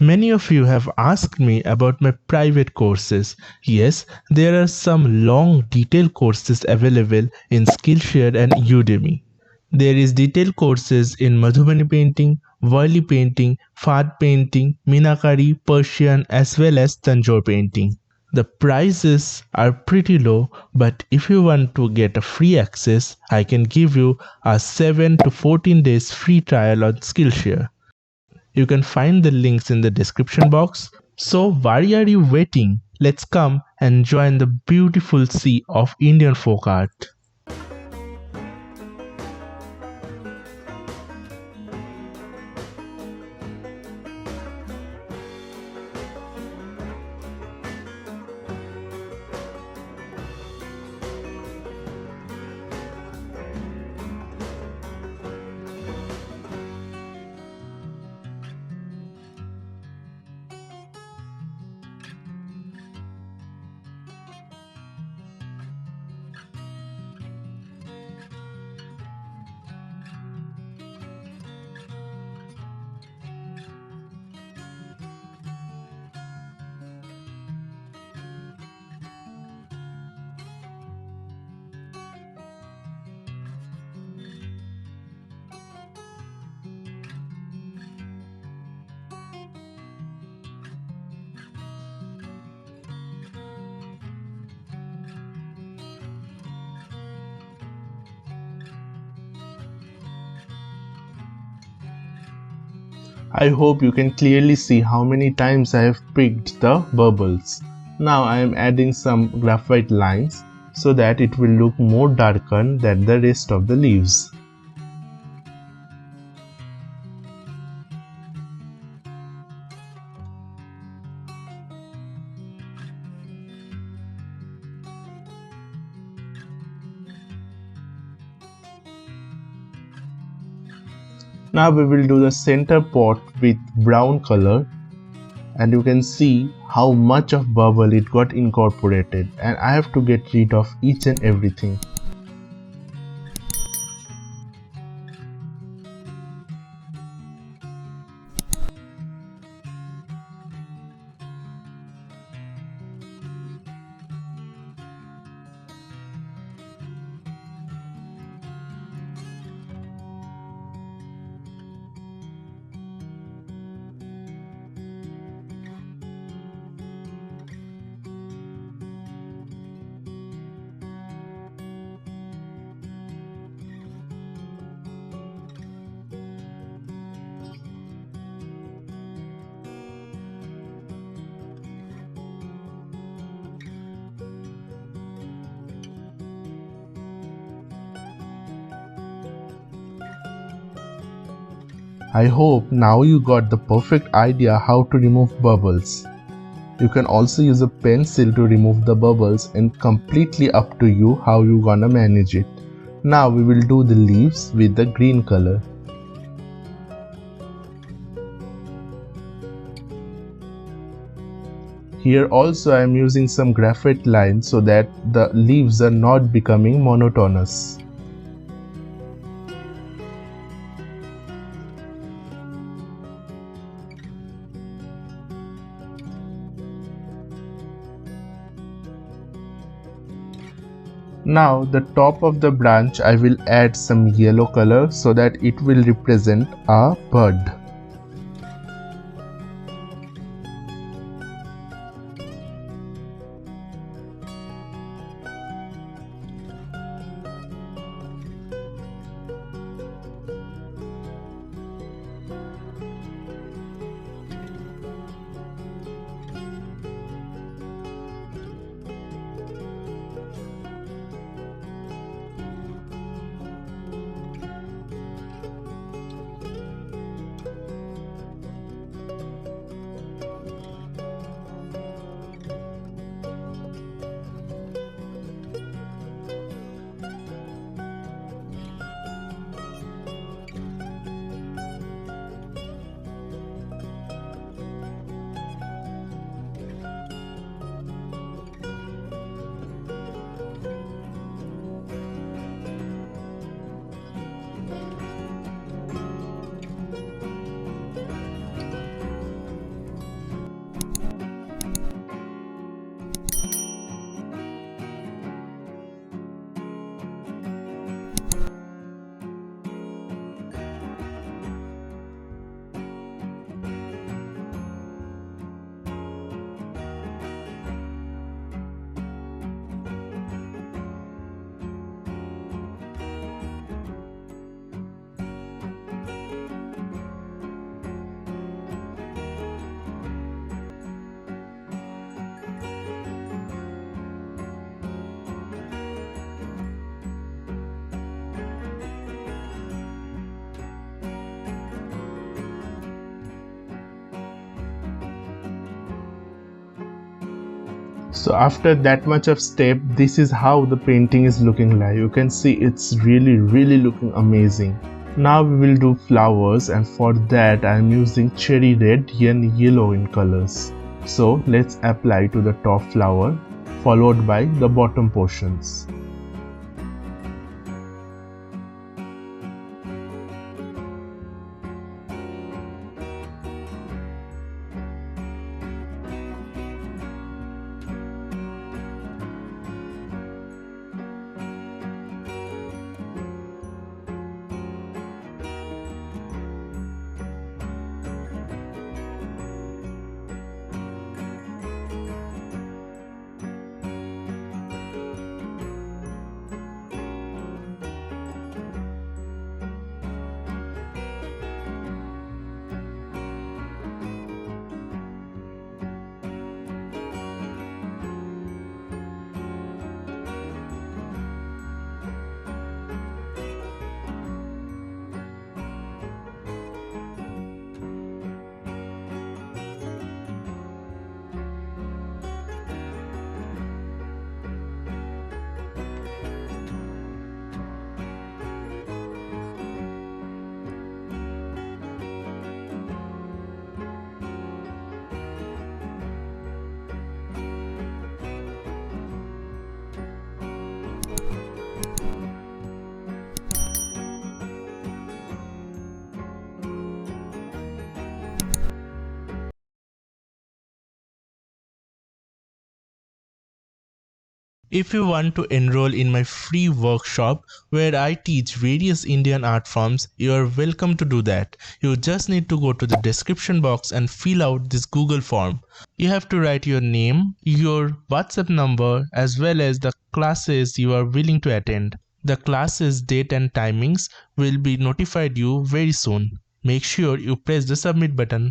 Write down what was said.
Many of you have asked me about my private courses. Yes, there are some long detailed courses available in Skillshare and Udemy. There is detailed courses in Madhubani painting, Worli painting, Fad painting, Minakari, Persian as well as Tanjore painting. The prices are pretty low, but if you want to get a free access, I can give you a 7 to 14 days free trial on Skillshare. You can find the links in the description box. So why are you waiting? Let's come and join the beautiful sea of Indian folk art. I hope you can clearly see how many times I have picked the bubbles. Now I am adding some graphite lines so that it will look more darker than the rest of the leaves. Now we will do the center pot with brown color, and you can see how much of bubble it got incorporated, and I have to get rid of each and everything. I hope now you got the perfect idea how to remove bubbles. You can also use a pencil to remove the bubbles, and completely up to you how you gonna manage it. Now we will do the leaves with the green color. Here also I am using some graphite lines so that the leaves are not becoming monotonous. Now the top of the branch I will add some yellow color so that it will represent a bird. So after that much of step, this is how the painting is looking like. You can see it's really looking amazing. Now we will do flowers, and for that I am using cherry red and yellow in colors. So let's apply to the top flower followed by the bottom portions. If you want to enroll in my free workshop where I teach various Indian art forms, you are welcome to do that. You just need to go to the description box and fill out this Google form. You have to write your name, your WhatsApp number, as well as the classes you are willing to attend. The classes date and timings will be notified you very soon. Make sure you press the submit button.